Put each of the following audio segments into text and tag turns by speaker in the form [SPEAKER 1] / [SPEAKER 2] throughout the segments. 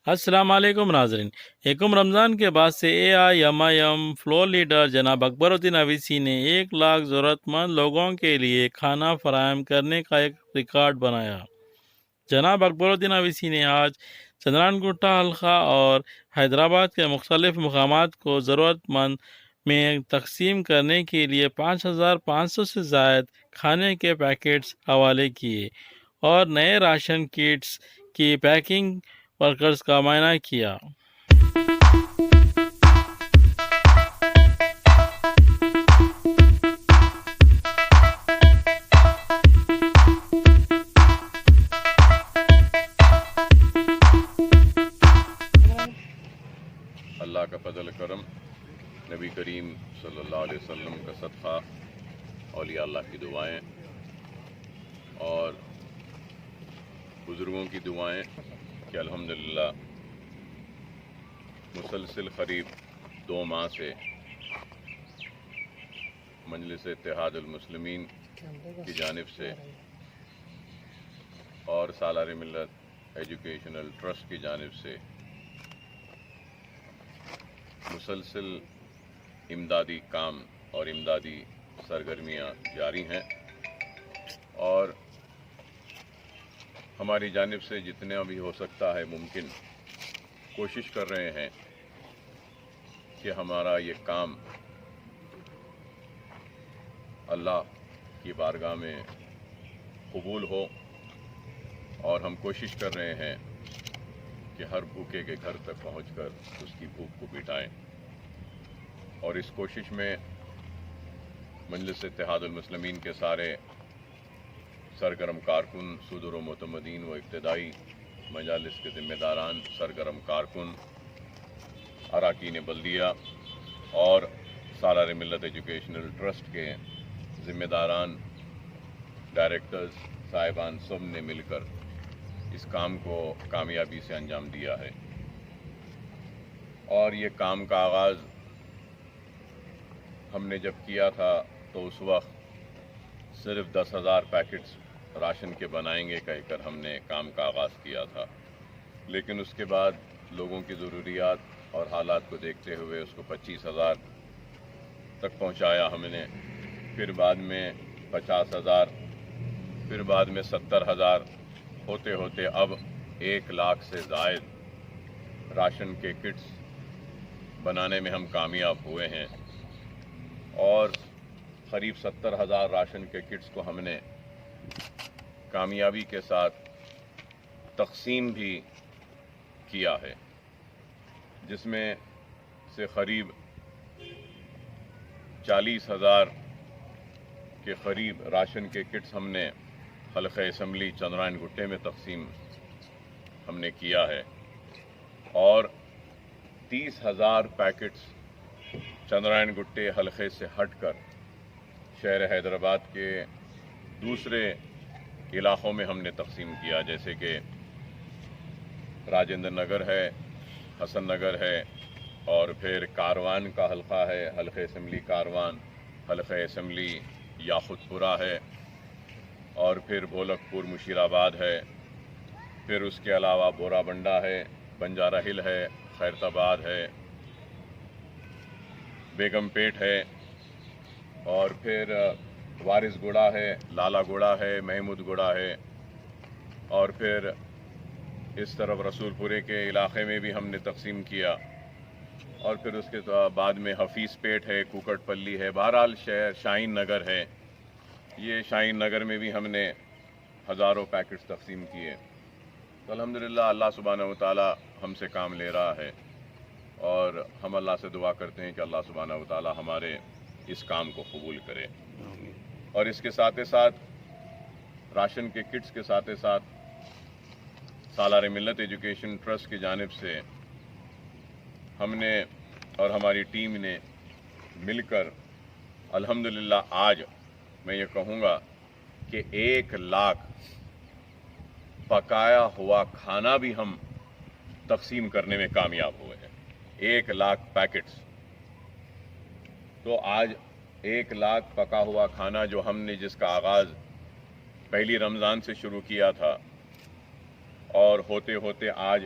[SPEAKER 1] السلام علیکم ناظرین، یکم رمضان کے بعد سے AIMIM فلور لیڈر جناب اکبر الدین اویسی نے 1 لاکھ ضرورت مند لوگوں کے لیے کھانا فراہم کرنے کا ایک ریکارڈ بنایا۔ جناب اکبر الدین اویسی نے آج چندران گٹا حلقہ اور حیدرآباد کے مختلف مقامات کو ضرورت مند میں تقسیم کرنے کے لیے 5500 سے زائد کھانے کے پیکٹس حوالے کیے اور نئے راشن کٹس کی پیکنگ ورکرز کا معائنہ کیا۔
[SPEAKER 2] اللہ کا فضل کرم، نبی کریم صلی اللہ علیہ وسلم کا صدقہ، اولیاء اللہ کی دعائیں اور بزرگوں کی دعائیں کہ الحمدللہ مسلسل قریب 2 ماہ سے مجلس اتحاد المسلمین کی جانب سے اور سالار ملت ایجوکیشنل ٹرسٹ کی جانب سے مسلسل امدادی کام اور امدادی سرگرمیاں جاری ہیں، اور ہماری جانب سے جتنا بھی ہو سکتا ہے ممکن کوشش کر رہے ہیں کہ ہمارا یہ کام اللہ کی بارگاہ میں قبول ہو، اور ہم کوشش کر رہے ہیں کہ ہر بھوکے کے گھر تک پہنچ کر اس کی بھوک کو مٹائیں، اور اس کوشش میں مجلس اتحاد المسلمین کے سارے سرگرم کارکن، صدور و معتمدین و ابتدائی مجالس کے ذمہ داران، سرگرم کارکن، اراکین بلدیہ اور سالار ملت ایجوکیشنل ٹرسٹ کے ذمہ داران، ڈائریکٹرز صاحبان، سب نے مل کر اس کام کو کامیابی سے انجام دیا ہے۔ اور یہ کام کا آغاز ہم نے جب کیا تھا تو اس وقت صرف 10,000 پیکٹس راشن کے بنائیں گے کہہ کر ہم نے کام کا آغاز کیا تھا، لیکن اس کے بعد لوگوں کی ضروریات اور حالات کو دیکھتے ہوئے اس کو 25,000 تک پہنچایا ہم نے، پھر بعد میں 50,000، پھر بعد میں 70,000، ہوتے ہوتے اب 1 لاکھ سے زائد راشن کے کٹس بنانے میں ہم کامیاب ہوئے ہیں، اور قریب 70,000 راشن کے کٹس کو ہم نے کامیابی کے ساتھ تقسیم بھی کیا ہے، جس میں سے قریب 40,000 کے قریب راشن کے کٹس ہم نے حلقہ اسمبلی چندرائن گٹے میں تقسیم ہم نے کیا ہے، اور 30,000 پیکٹس چندرائن گٹے حلقے سے ہٹ کر شہر حیدرآباد کے دوسرے علاقوں میں ہم نے تقسیم کیا، جیسے کہ راجندر نگر ہے، حسن نگر ہے، اور پھر کاروان کا حلقہ ہے، حلقہ اسمبلی کاروان، حلقہ اسمبلی یاقوت پورہ ہے، اور پھر بھولک پور مشیر آباد ہے، پھر اس کے علاوہ بورا بنڈا ہے، بنجارہ ہل ہے، خیرتآباد ہے، بیگم پیٹ ہے، اور پھر وارث گوڑا ہے، لالا گوڑا ہے، محمود گوڑا ہے، اور پھر اس طرف رسول پورے کے علاقے میں بھی ہم نے تقسیم کیا، اور پھر اس کے بعد میں حفیظ پیٹ ہے، کوکٹ پلی ہے، بہرحال شہر شاہین نگر ہے، یہ شاہین نگر میں بھی ہم نے ہزاروں پیکٹس تقسیم کیے۔ تو الحمدللہ اللہ سبحانہ و تعالی ہم سے کام لے رہا ہے، اور ہم اللہ سے دعا کرتے ہیں کہ اللہ سبحانہ و تعالی ہمارے اس کام کو قبول کرے، اور اس کے ساتھ ساتھ راشن کے کٹس کے ساتھ ساتھ سالار ملت ایجوکیشن ٹرسٹ کی جانب سے ہم نے اور ہماری ٹیم نے مل کر الحمدللہ آج میں یہ کہوں گا کہ 1 لاکھ پکایا ہوا کھانا بھی ہم تقسیم کرنے میں کامیاب ہوئے ہیں، 1 لاکھ پیکٹس۔ تو آج 1 لاکھ پکا ہوا کھانا جو ہم نے جس کا آغاز پہلی رمضان سے شروع کیا تھا، اور ہوتے ہوتے آج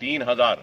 [SPEAKER 2] 3,000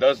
[SPEAKER 2] 10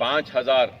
[SPEAKER 2] 5,000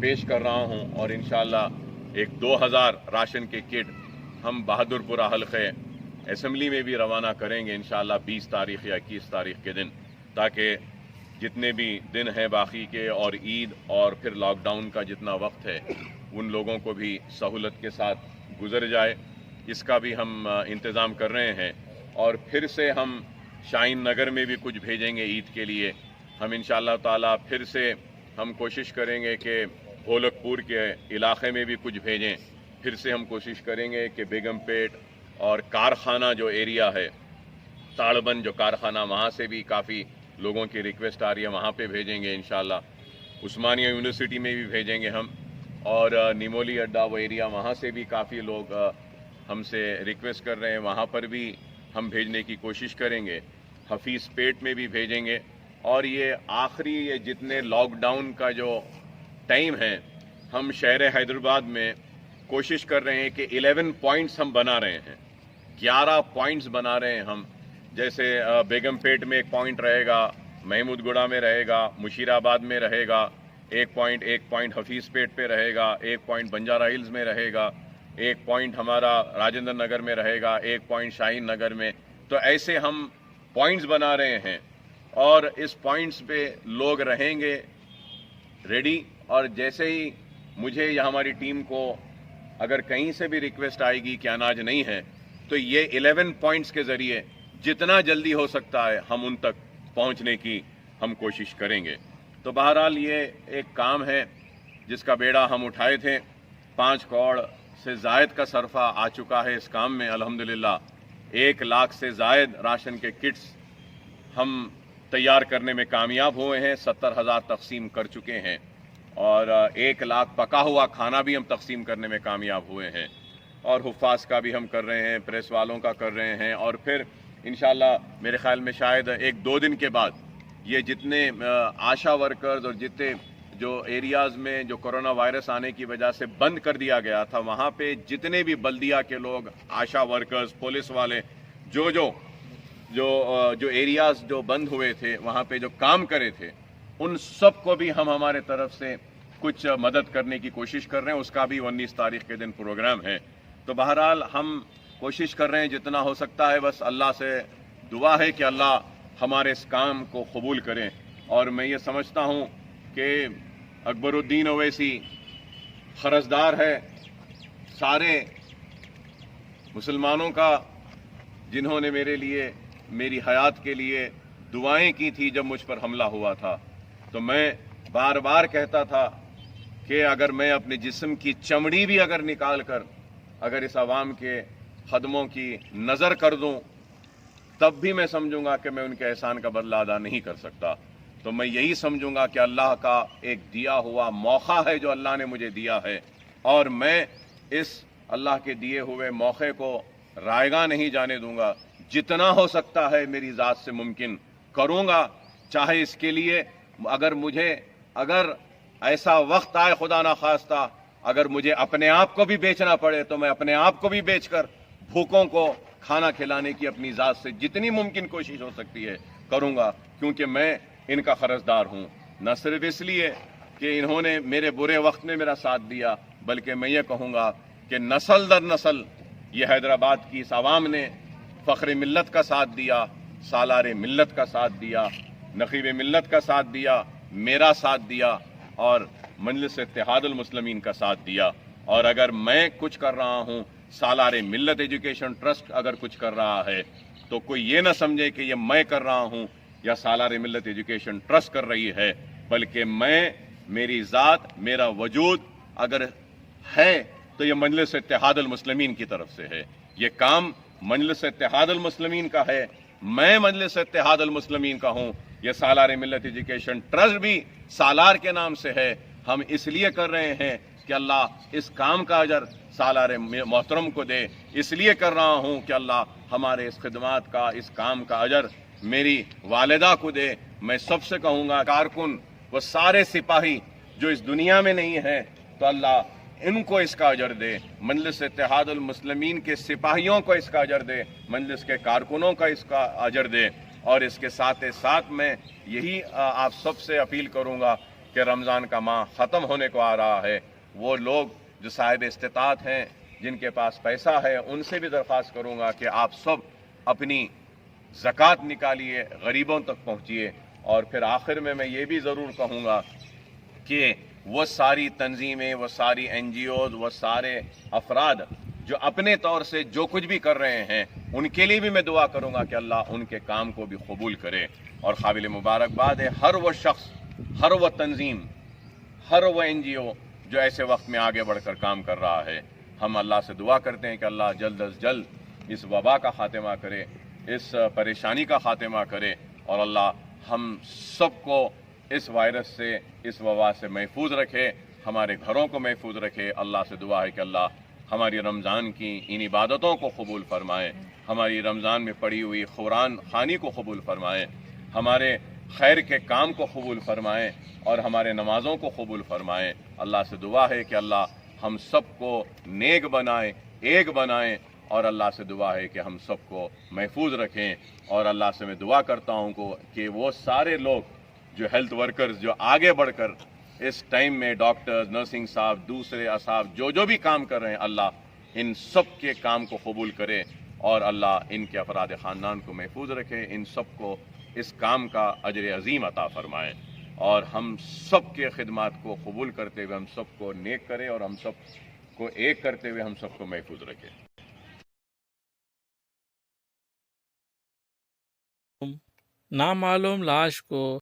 [SPEAKER 2] پیش کر رہا ہوں اور انشاءاللہ ایک 2000 راشن کے کٹ ہم بہادر پورہ حلقے اسمبلی میں بھی روانہ کریں گے انشاءاللہ 20 تاریخ یا 21 تاریخ کے دن، تاکہ جتنے بھی دن ہیں باقی کے اور عید اور پھر لاک ڈاؤن کا جتنا وقت ہے ان لوگوں کو بھی سہولت کے ساتھ گزر جائے، اس کا بھی ہم انتظام کر رہے ہیں۔ اور پھر سے ہم شاہین نگر میں بھی کچھ بھیجیں گے عید کے لیے، ہم انشاءاللہ تعالی پھر سے ہم کوشش کریں گے کہ بھولک پور کے علاقے میں بھی کچھ بھیجیں، پھر سے ہم کوشش کریں گے کہ بیگم پیٹ اور کارخانہ جو ایریا ہے تاڑبند جو کارخانہ، وہاں سے بھی کافی لوگوں کی ریکویسٹ آ رہی ہے، وہاں پہ بھیجیں گے انشاءاللہ۔ عثمانیہ یونیورسٹی میں بھی بھیجیں گے ہم، اور نیمولی اڈا وہ ایریا وہاں سے بھی کافی لوگ ہم سے ریکویسٹ کر رہے ہیں، وہاں پر بھی ہم بھیجنے کی کوشش کریں گے۔ حفیظ پیٹ میں بھی بھیجیں گے، اور یہ آخری یہ جتنے لاک ڈاؤن کا جو ٹائم ہے ہم شہر حیدرآباد میں کوشش کر رہے ہیں کہ 11 پوائنٹس ہم بنا رہے ہیں، 11 پوائنٹس بنا رہے ہیں ہم، جیسے بیگم پیٹ میں 1 پوائنٹ رہے گا، محمود گڑھا میں رہے گا، مشیر آباد میں رہے گا 1 پوائنٹ حفیظ پیٹ پہ رہے گا، 1 پوائنٹ بنجارہ ہلز میں رہے گا، 1 پوائنٹ ہمارا راجندر نگر میں رہے گا، 1 پوائنٹ شاہین نگر میں۔ تو ایسے ہم پوائنٹس بنا رہے ہیں، اور اس پوائنٹس پہ لوگ رہیں گے ریڈی، اور جیسے ہی مجھے یا ہماری ٹیم کو اگر کہیں سے بھی ریکویسٹ آئے گی کہ اناج نہیں ہے، تو یہ 11 پوائنٹس کے ذریعے جتنا جلدی ہو سکتا ہے ہم ان تک پہنچنے کی ہم کوشش کریں گے۔ تو بہرحال یہ ایک کام ہے جس کا بیڑا ہم اٹھائے تھے، 5 کروڑ سے زائد کا صرفہ آ چکا ہے اس کام میں الحمدللہ۔ 1 لاکھ سے زائد راشن کے کٹس ہم تیار کرنے میں کامیاب ہوئے ہیں، 70,000 تقسیم کر چکے ہیں، اور 1 لاکھ پکا ہوا کھانا بھی ہم تقسیم کرنے میں کامیاب ہوئے ہیں، اور حفاظ کا بھی ہم کر رہے ہیں، پریس والوں کا کر رہے ہیں، اور پھر انشاءاللہ میرے خیال میں شاید 1-2 دن کے بعد یہ جتنے آشا ورکرز اور جتنے جو ایریاز میں جو کرونا وائرس آنے کی وجہ سے بند کر دیا گیا تھا، وہاں پہ جتنے بھی بلدیہ کے لوگ، آشا ورکرز، پولیس والے، جو ایریاز جو بند ہوئے تھے وہاں پہ جو کام کرے تھے، ان سب کو بھی ہم ہمارے طرف سے کچھ مدد کرنے کی کوشش کر رہے ہیں، اس کا بھی 19 تاریخ کے دن پروگرام ہے۔ تو بہرحال ہم کوشش کر رہے ہیں جتنا ہو سکتا ہے، بس اللہ سے دعا ہے کہ اللہ ہمارے اس کام کو قبول کریں۔ اور میں یہ سمجھتا ہوں کہ اکبر الدین اویسی قرضدار ہے سارے مسلمانوں کا، جنہوں نے میرے لیے، میری حیات کے لیے دعائیں کی تھی جب مجھ پر حملہ ہوا تھا۔ تو میں بار بار کہتا تھا کہ اگر میں اپنے جسم کی چمڑی بھی اگر نکال کر اگر اس عوام کے خدموں کی نظر کر دوں، تب بھی میں سمجھوں گا کہ میں ان کے احسان کا بدلہ ادا نہیں کر سکتا۔ تو میں یہی سمجھوں گا کہ اللہ کا ایک دیا ہوا موقع ہے جو اللہ نے مجھے دیا ہے، اور میں اس اللہ کے دیے ہوئے موقع کو رائیگاں نہیں جانے دوں گا۔ جتنا ہو سکتا ہے میری ذات سے ممکن کروں گا، چاہے اس کے لیے اگر ایسا وقت آئے خدا نخواستہ، اگر مجھے اپنے آپ کو بھی بیچنا پڑے تو میں اپنے آپ کو بھی بیچ کر بھوکوں کو کھانا کھلانے کی اپنی ذات سے جتنی ممکن کوشش ہو سکتی ہے کروں گا، کیونکہ میں ان کا قرضدار ہوں، نہ صرف اس لیے کہ انہوں نے میرے برے وقت میں میرا ساتھ دیا، بلکہ میں یہ کہوں گا کہ نسل در نسل یہ حیدرآباد کی اس عوام نے فخر ملت کا ساتھ دیا، سالار ملت کا ساتھ دیا، نقیب ملت کا ساتھ دیا، میرا ساتھ دیا، اور مجلس اتحاد المسلمین کا ساتھ دیا۔ اور اگر میں کچھ کر رہا ہوں، سالار ملت ایجوکیشن ٹرسٹ اگر کچھ کر رہا ہے، تو کوئی یہ نہ سمجھے کہ یہ میں کر رہا ہوں یا سالار ملت ایجوکیشن ٹرسٹ کر رہی ہے، بلکہ میری ذات، میرا وجود اگر ہے تو یہ مجلس اتحاد المسلمین کی طرف سے ہے، یہ کام مجلس اتحاد المسلمین کا ہے، میں مجلس اتحاد المسلمین کا ہوں، یہ سالار ملت ایجوکیشن ٹرسٹ بھی سالار کے نام سے ہے۔ ہم اس لیے کر رہے ہیں کہ اللہ اس کام کا اجر سالار محترم کو دے، اس لیے کر رہا ہوں کہ اللہ ہمارے اس خدمات کا، اس کام کا اجر میری والدہ کو دے۔ میں سب سے کہوں گا، کارکن وہ سارے سپاہی جو اس دنیا میں نہیں ہیں، تو اللہ ان کو اس کا اجر دے، مجلس اتحاد المسلمین کے سپاہیوں کو اس کا اجر دے، مجلس کے کارکنوں کا اس کا اجر دے۔ اور اس کے ساتھ ساتھ میں یہی آپ سب سے اپیل کروں گا کہ رمضان کا ماہ ختم ہونے کو آ رہا ہے، وہ لوگ جو صاحب استطاعت ہیں، جن کے پاس پیسہ ہے، ان سے بھی درخواست کروں گا کہ آپ سب اپنی زکوٰۃ نکالیے، غریبوں تک پہنچیے. اور پھر آخر میں یہ بھی ضرور کہوں گا کہ وہ ساری تنظیمیں، وہ ساری این جی اوز، وہ سارے افراد جو اپنے طور سے جو کچھ بھی کر رہے ہیں، ان کے لیے بھی میں دعا کروں گا کہ اللہ ان کے کام کو بھی قبول کرے. اور قابل مبارکباد ہے ہر وہ شخص، ہر وہ تنظیم، ہر وہ این جی او جو ایسے وقت میں آگے بڑھ کر کام کر رہا ہے. ہم اللہ سے دعا کرتے ہیں کہ اللہ جلد از جلد اس وبا کا خاتمہ کرے، اس پریشانی کا خاتمہ کرے، اور اللہ ہم سب کو اس وائرس سے، اس وبا سے محفوظ رکھے، ہمارے گھروں کو محفوظ رکھے. اللہ سے دعا ہے کہ اللہ ہماری رمضان کی ان عبادتوں کو قبول فرمائے، ہماری رمضان میں پڑی ہوئی قرآن خوانی کو قبول فرمائے، ہمارے خیر کے کام کو قبول فرمائے، اور ہمارے نمازوں کو قبول فرمائے. اللہ سے دعا ہے کہ اللہ ہم سب کو نیک بنائے، ایک بنائے، اور اللہ سے دعا ہے کہ ہم سب کو محفوظ رکھیں. اور اللہ سے میں دعا کرتا ہوں کہ وہ سارے لوگ جو ہیلتھ ورکرز جو آگے بڑھ کر اس ٹائم میں ڈاکٹرز، نرسنگ صاحب، دوسرے اصحاب جو بھی کام کر رہے ہیں، اللہ ان سب کے کام کو قبول کرے، اور اللہ ان کے افراد خاندان کو محفوظ رکھے، ان سب کو اس کام کا اجر عظیم عطا فرمائے، اور ہم سب کے خدمات کو قبول کرتے ہوئے ہم سب کو نیک کرے، اور ہم سب کو ایک کرتے ہوئے ہم سب کو محفوظ رکھے.
[SPEAKER 1] نامعلوم لاش کو